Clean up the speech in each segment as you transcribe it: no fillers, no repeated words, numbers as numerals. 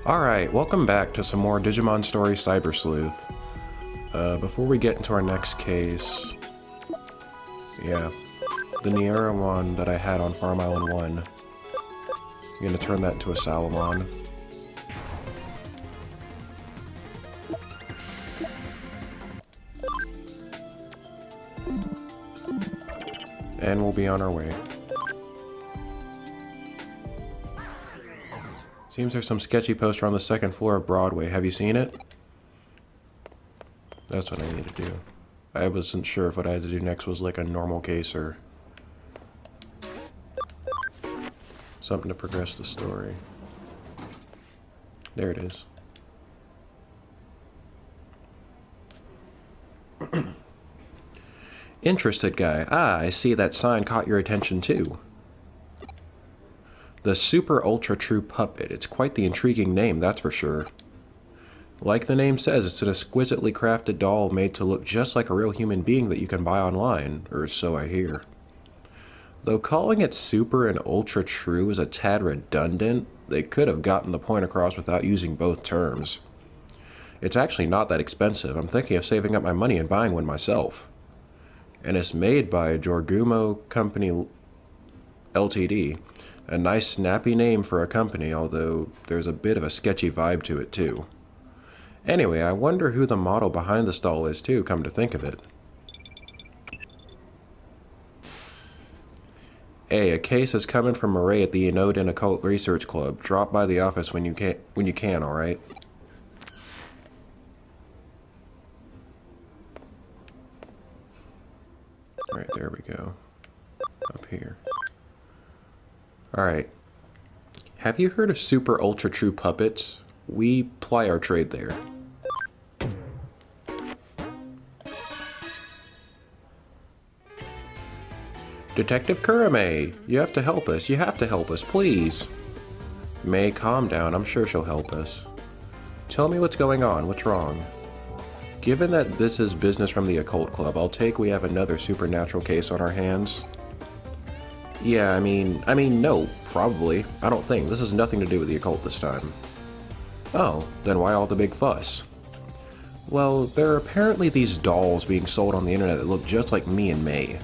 Alright, welcome back to some more Digimon Story Cyber Sleuth. Before we get into our next case... Yeah, the Niera one that I had on Farm Island 1. I'm gonna turn that into a Salamon. And we'll be on our way. Seems there's some sketchy poster on the second floor of Broadway. Have you seen it? That's what I need to do. I wasn't sure if what I had to do next was like a normal case or something to progress the story. There it is. Interested guy. Ah, I see that sign caught your attention too. The Super Ultra True Puppet. It's quite the intriguing name, that's for sure. Like the name says, it's an exquisitely crafted doll made to look just like a real human being that you can buy online, or so I hear. Though calling it Super and Ultra True is a tad redundant, they could have gotten the point across without using both terms. It's actually not that expensive. I'm thinking of saving up my money and buying one myself. And it's made by Jorgumo Company Ltd. A nice snappy name for a company, although there's a bit of a sketchy vibe to it too. Anyway, I wonder who the model behind this doll is too, come to think of it. Hey, a case is coming from Marie at the Inoden Occult Research Club. Drop by the office when you can, alright? Alright, there we go. Up here. Alright. Have you heard of Super Ultra True Puppets? We ply our trade there. Detective Kurame! You have to help us. You have to help us, please. May, calm down. I'm sure she'll help us. Tell me what's going on. What's wrong? Given that this is business from the Occult Club, I'll take we have another supernatural case on our hands. Yeah, I mean, no, probably. I don't think. This has nothing to do with the occult this time. Oh, then why all the big fuss? Well, there are apparently these dolls being sold on the internet that look just like me and May.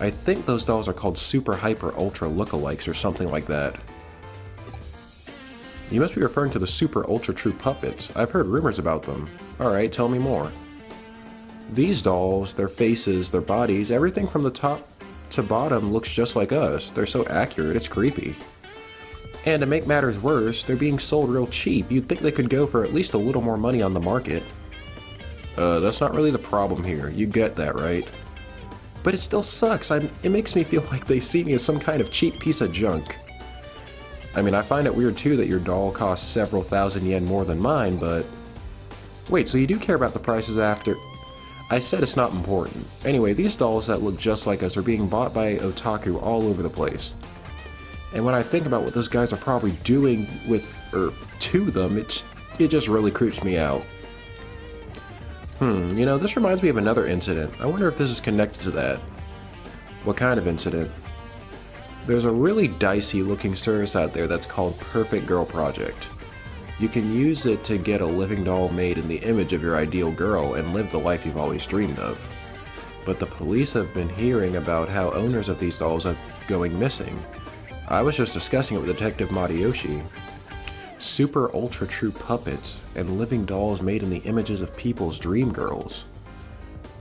I think those dolls are called Super Hyper Ultra Lookalikes or something like that. You must be referring to the Super Ultra True Puppets. I've heard rumors about them. Alright, tell me more. These dolls, their faces, their bodies, everything from the top to bottom looks just like us. They're so accurate, it's creepy. And to make matters worse, they're being sold real cheap. You'd think they could go for at least a little more money on the market. That's not really the problem here. You get that, right? But it still sucks. It makes me feel like they see me as some kind of cheap piece of junk. I mean, I find it weird too that your doll costs several thousand yen more than mine, but... Wait, so you do care about the prices after... I said it's not important. Anyway, these dolls that look just like us are being bought by otaku all over the place. And when I think about what those guys are probably doing with, or to them, it just really creeps me out. You know, this reminds me of another incident. I wonder if this is connected to that. What kind of incident? There's a really dicey looking service out there that's called Perfect Girl Project. You can use it to get a living doll made in the image of your ideal girl and live the life you've always dreamed of. But the police have been hearing about how owners of these dolls are going missing. I was just discussing it with Detective Matayoshi. Super Ultra True Puppets and living dolls made in the images of people's dream girls.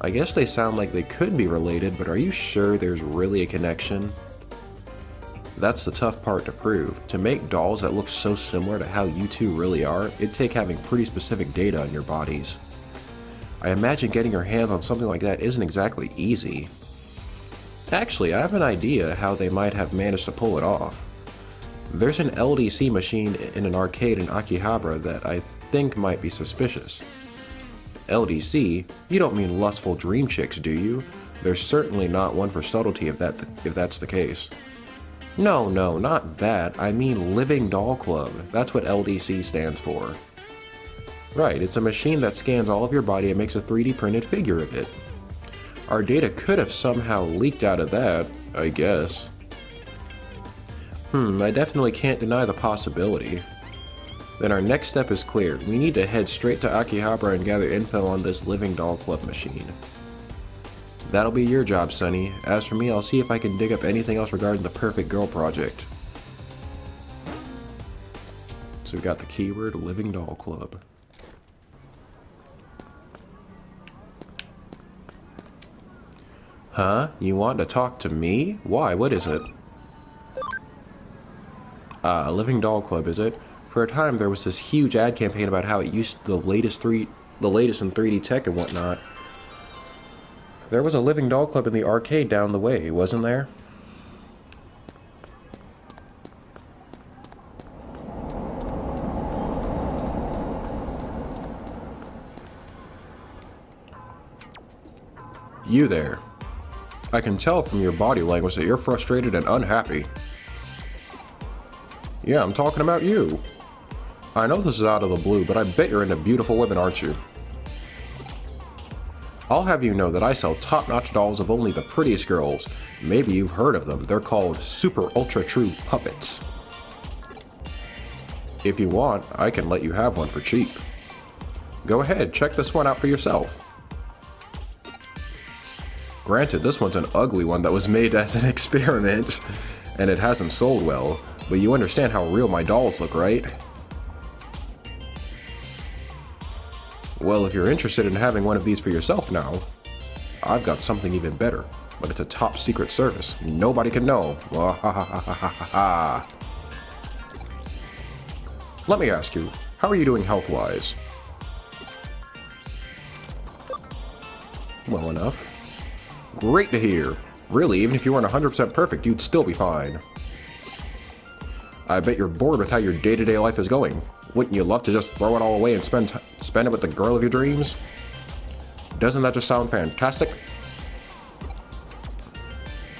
I guess they sound like they could be related, but are you sure there's really a connection? That's the tough part to prove. To make dolls that look so similar to how you two really are, it'd take having pretty specific data on your bodies. I imagine getting your hands on something like that isn't exactly easy. Actually, I have an idea how they might have managed to pull it off. There's an LDC machine in an arcade in Akihabara that I think might be suspicious. LDC? You don't mean lustful dream chicks, do you? There's certainly not one for subtlety if that's the case. No, not that. I mean Living Doll Club. That's what LDC stands for. Right, it's a machine that scans all of your body and makes a 3D printed figure of it. Our data could have somehow leaked out of that, I guess. I definitely can't deny the possibility. Then our next step is clear. We need to head straight to Akihabara and gather info on this living doll club machine. That'll be your job, Sonny. As for me, I'll see if I can dig up anything else regarding the Perfect Girl project. So we got the keyword living doll club. Huh? You want to talk to me? Why? What is it? Living doll club, is it? For a time, there was this huge ad campaign about how it used the latest in 3D tech and whatnot. There was a living doll club in the arcade down the way, wasn't there? You there. I can tell from your body language that you're frustrated and unhappy. Yeah, I'm talking about you. I know this is out of the blue, but I bet you're into beautiful women, aren't you? I'll have you know that I sell top-notch dolls of only the prettiest girls. Maybe you've heard of them. They're called Super Ultra True Puppets. If you want, I can let you have one for cheap. Go ahead, check this one out for yourself. Granted, this one's an ugly one that was made as an experiment, and it hasn't sold well, but you understand how real my dolls look, right? Well, if you're interested in having one of these for yourself now, I've got something even better, but it's a top secret service. Nobody can know. Let me ask you, how are you doing health-wise? Well enough. Great to hear. Really, even if you weren't 100% perfect, you'd still be fine. I bet you're bored with how your day-to-day life is going. Wouldn't you love to just throw it all away and spend it with the girl of your dreams? Doesn't that just sound fantastic?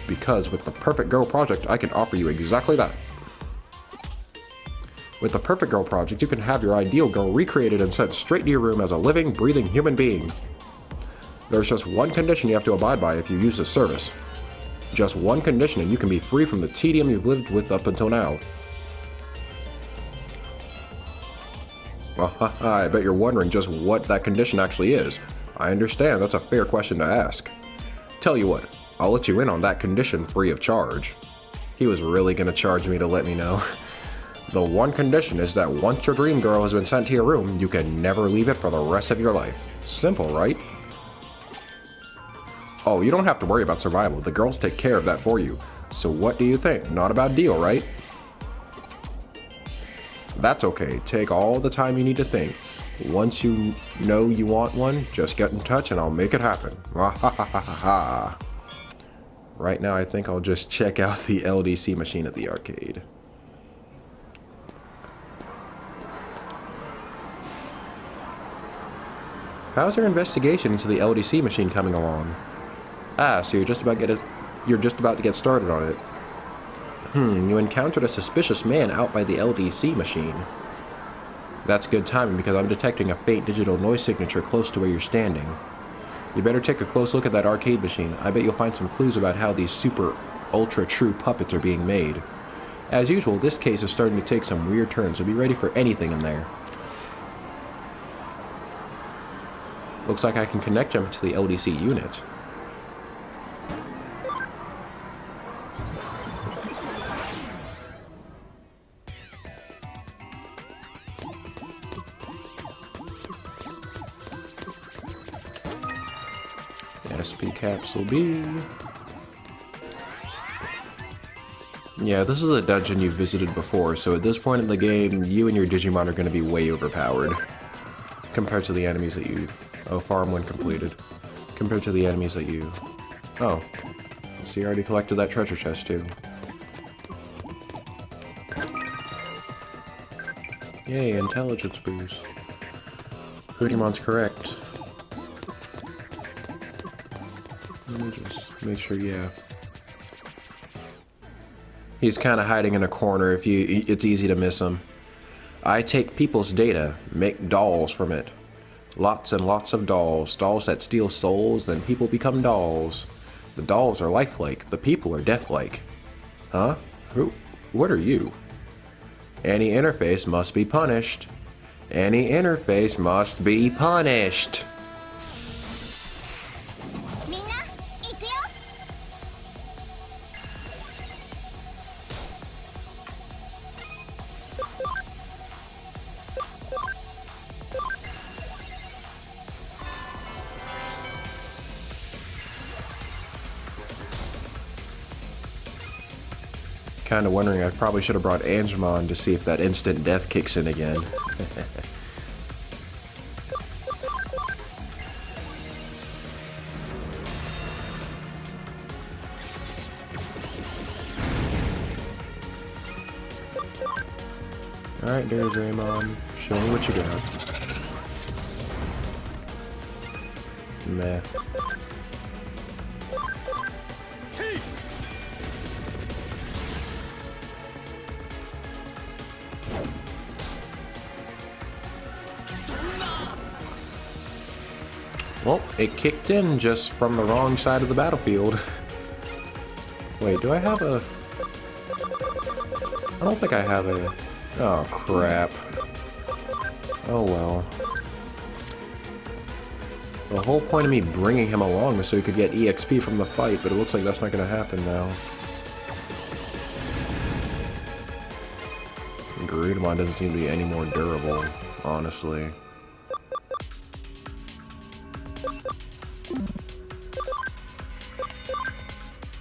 Because with the Perfect Girl project, I can offer you exactly that. With the Perfect Girl project, you can have your ideal girl recreated and sent straight to your room as a living, breathing human being. There's just one condition you have to abide by if you use this service. Just one condition and you can be free from the tedium you've lived with up until now. I bet you're wondering just what that condition actually is. I understand, that's a fair question to ask. Tell you what, I'll let you in on that condition free of charge. He was really gonna charge me to let me know. The one condition is that once your dream girl has been sent to your room, you can never leave it for the rest of your life. Simple, right? Oh, you don't have to worry about survival. The girls take care of that for you. So what do you think? Not a bad deal, right? That's okay. Take all the time you need to think. Once you know you want one, just get in touch and I'll make it happen. Right now, I think I'll just check out the LDC machine at the arcade. How's your investigation into the LDC machine coming along? Ah, so you're just about to get started on it. You encountered a suspicious man out by the LDC machine. That's good timing because I'm detecting a faint digital noise signature close to where you're standing. You better take a close look at that arcade machine. I bet you'll find some clues about how these super ultra true puppets are being made. As usual, this case is starting to take some weird turns, so be ready for anything in there. Looks like I can connect them to the LDC unit. SP Capsule B. Yeah, this is a dungeon you've visited before, so at this point in the game, you and your Digimon are going to be way overpowered. Compared to the enemies that you... Oh, farm when completed. Compared to the enemies that you... Oh. So you already collected that treasure chest too. Yay, intelligence boost. Hootymon's correct. Let me just make sure, yeah. He's kind of hiding in a corner. It's easy to miss him. I take people's data, make dolls from it. Lots and lots of dolls. Dolls that steal souls, then people become dolls. The dolls are lifelike, the people are deathlike. Huh? What are you? Any interface must be punished. Any interface must be punished. Kind of wondering, I probably should have brought Angemon to see if that instant death kicks in again. Alright, there's Raymond. Show me what you got. Meh. Well, it kicked in just from the wrong side of the battlefield. Wait, do I have a... I don't think I have a... Oh, crap. Oh, well. The whole point of me bringing him along was so he could get EXP from the fight, but it looks like that's not going to happen now. Garudamon doesn't seem to be any more durable, honestly.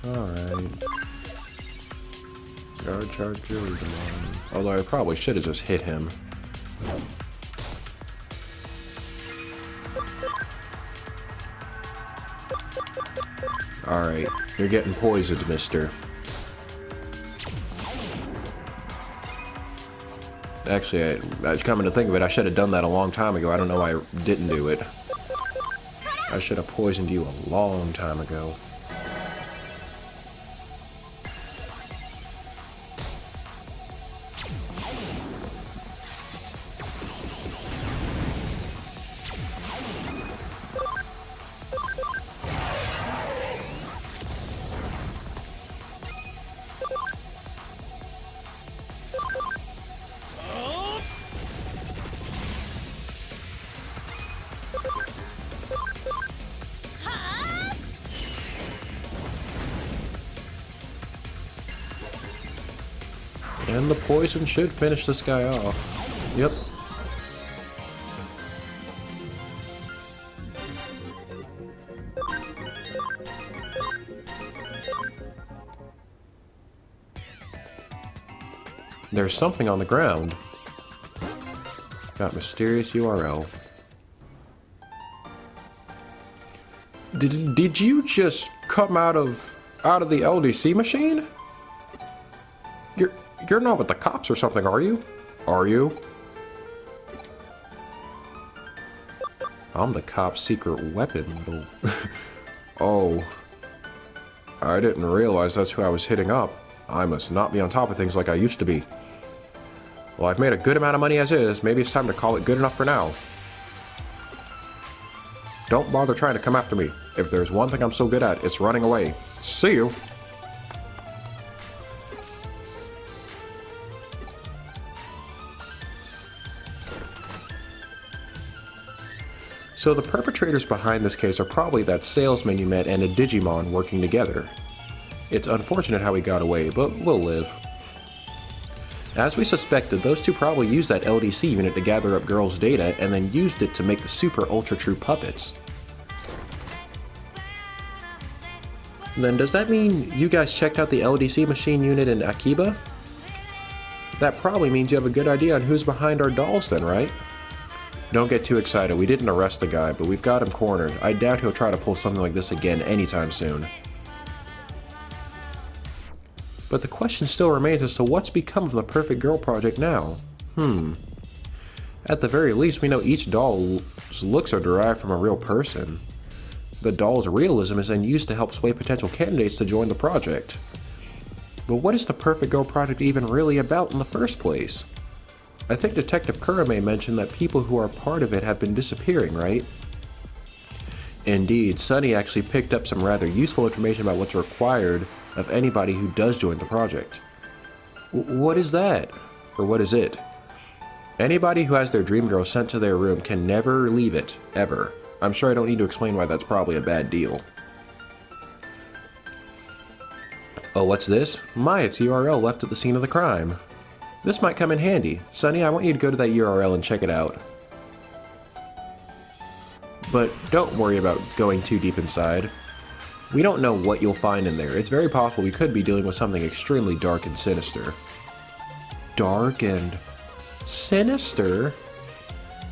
Alright. Guard charge Garudamon. Although I probably should have just hit him. Alright, you're getting poisoned, mister. Actually, coming to think of it, I should have done that a long time ago. I don't know why I didn't do it. I should have poisoned you a long time ago. And the poison should finish this guy off. Yep. There's something on the ground. Got mysterious URL. Did you just come out of the LDC machine? You're not with the cops or something, are you? Are you? I'm the cop's secret weapon. Oh. I didn't realize that's who I was hitting up. I must not be on top of things like I used to be. Well, I've made a good amount of money as is. Maybe it's time to call it good enough for now. Don't bother trying to come after me. If there's one thing I'm so good at, it's running away. See you. So the perpetrators behind this case are probably that salesman you met and a Digimon working together. It's unfortunate how he got away, but we'll live. As we suspected, those two probably used that LDC unit to gather up girls' data and then used it to make the super ultra true puppets. Then does that mean you guys checked out the LDC machine unit in Akiba? That probably means you have a good idea on who's behind our dolls then, right? Don't get too excited, we didn't arrest the guy, but we've got him cornered. I doubt he'll try to pull something like this again anytime soon. But the question still remains as to what's become of the Perfect Girl project now. At the very least, we know each doll's looks are derived from a real person. The doll's realism is then used to help sway potential candidates to join the project. But what is the Perfect Girl project even really about in the first place? I think Detective Kurame mentioned that people who are part of it have been disappearing, right? Indeed, Sunny actually picked up some rather useful information about what's required of anybody who does join the project. What is that? Or what is it? Anybody who has their dream girl sent to their room can never leave it, ever. I'm sure I don't need to explain why that's probably a bad deal. Oh, what's this? My, it's URL left at the scene of the crime. This might come in handy. Sonny, I want you to go to that URL and check it out. But don't worry about going too deep inside. We don't know what you'll find in there. It's very possible we could be dealing with something extremely dark and sinister. Dark and sinister?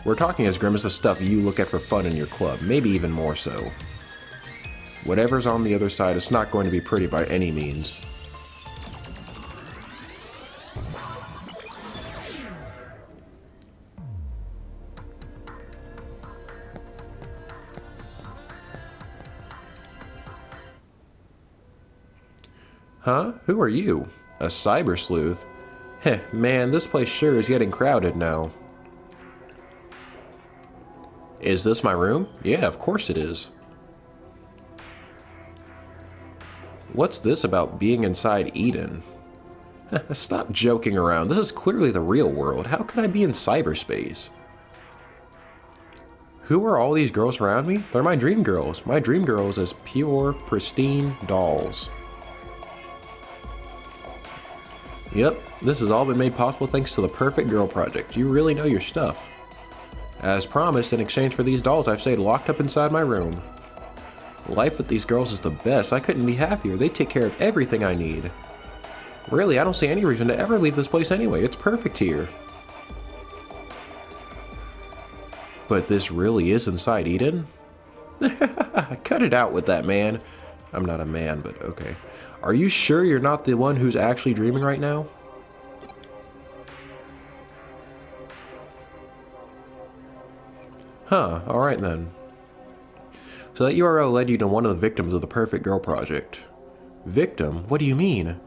We're talking as grim as the stuff you look at for fun in your club, maybe even more so. Whatever's on the other side is not going to be pretty by any means. Huh? Who are you? A cyber sleuth? Heh, man, this place sure is getting crowded now. Is this my room? Yeah, of course it is. What's this about being inside Eden? Stop joking around. This is clearly the real world. How could I be in cyberspace? Who are all these girls around me? They're my dream girls. My dream girls as pure, pristine dolls. Yep, this has all been made possible thanks to the Perfect Girl Project. You really know your stuff. As promised, in exchange for these dolls, I've stayed locked up inside my room. Life with these girls is the best. I couldn't be happier. They take care of everything I need. Really, I don't see any reason to ever leave this place anyway. It's perfect here. But this really is inside Eden? Cut it out with that, man. I'm not a man, but okay. Are you sure you're not the one who's actually dreaming right now? Huh, alright then. So that URL led you to one of the victims of the Perfect Girl Project. Victim? What do you mean?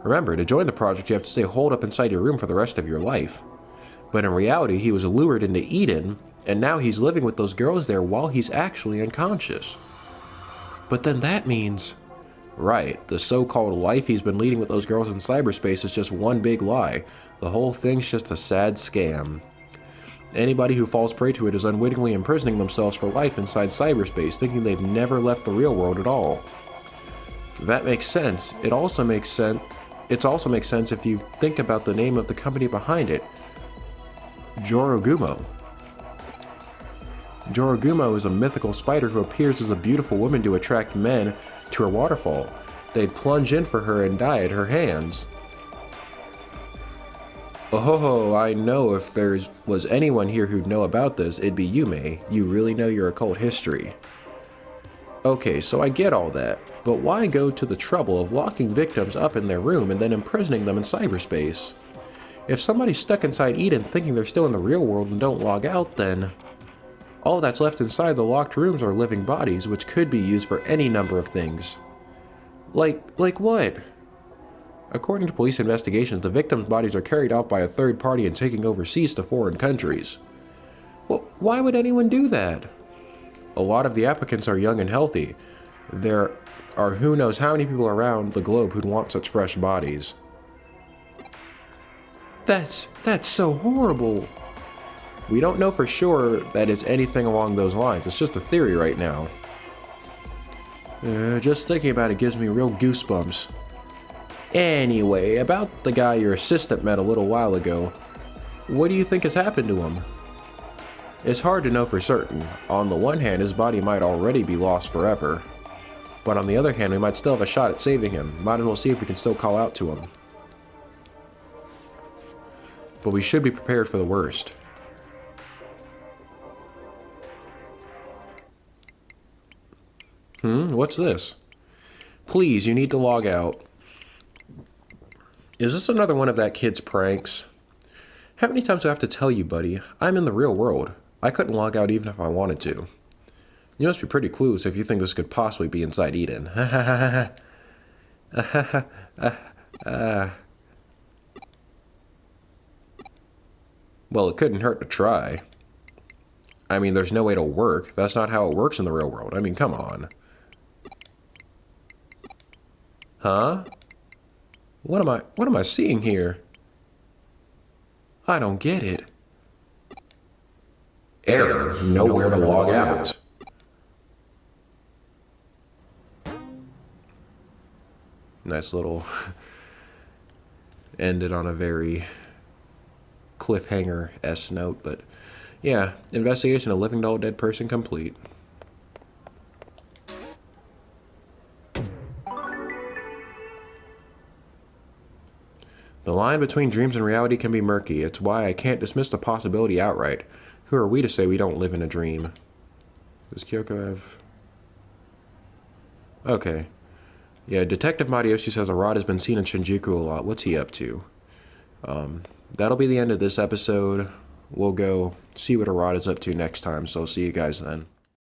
Remember, to join the project you have to stay holed up inside your room for the rest of your life. But in reality, he was lured into Eden, and now he's living with those girls there while he's actually unconscious. But then that means... Right, the so-called life he's been leading with those girls in cyberspace is just one big lie. The whole thing's just a sad scam. Anybody who falls prey to it is unwittingly imprisoning themselves for life inside cyberspace, thinking they've never left the real world at all. That makes sense. It also makes sense if you think about the name of the company behind it. Jorogumo. Jorogumo is a mythical spider who appears as a beautiful woman to attract men to her waterfall. They'd plunge in for her and die at her hands. Oh, I know if there was anyone here who'd know about this, it'd be you, May. You really know your occult history. Okay, so I get all that, but why go to the trouble of locking victims up in their room and then imprisoning them in cyberspace? If somebody's stuck inside Eden thinking they're still in the real world and don't log out, then... all that's left inside the locked rooms are living bodies, which could be used for any number of things. Like what? According to police investigations, the victims' bodies are carried off by a third party and taken overseas to foreign countries. Well, why would anyone do that? A lot of the applicants are young and healthy. There are who knows how many people around the globe who'd want such fresh bodies. That's so horrible. We don't know for sure that it's anything along those lines. It's just a theory right now. Just thinking about it gives me real goosebumps. Anyway, about the guy your assistant met a little while ago, what do you think has happened to him? It's hard to know for certain. On the one hand, his body might already be lost forever. But on the other hand, we might still have a shot at saving him. Might as well see if we can still call out to him. But we should be prepared for the worst. What's this? Please, you need to log out. Is this another one of that kid's pranks? How many times do I have to tell you, buddy? I'm in the real world. I couldn't log out even if I wanted to. You must be pretty clueless if you think this could possibly be inside Eden. Well, it couldn't hurt to try. I mean, there's no way to work. That's not how it works in the real world. I mean, come on. Huh? What am I seeing here? I don't get it. Error. Nowhere to log out. Nice little ended on a very cliffhanger-esque note, but yeah, investigation of living doll dead person complete. The line between dreams and reality can be murky. It's why I can't dismiss the possibility outright. Who are we to say we don't live in a dream? Does Kyoko have... Okay. Yeah, Detective Matayoshi says Arata has been seen in Shinjuku a lot. What's he up to? That'll be the end of this episode. We'll go see what Arata's up to next time, so I'll see you guys then.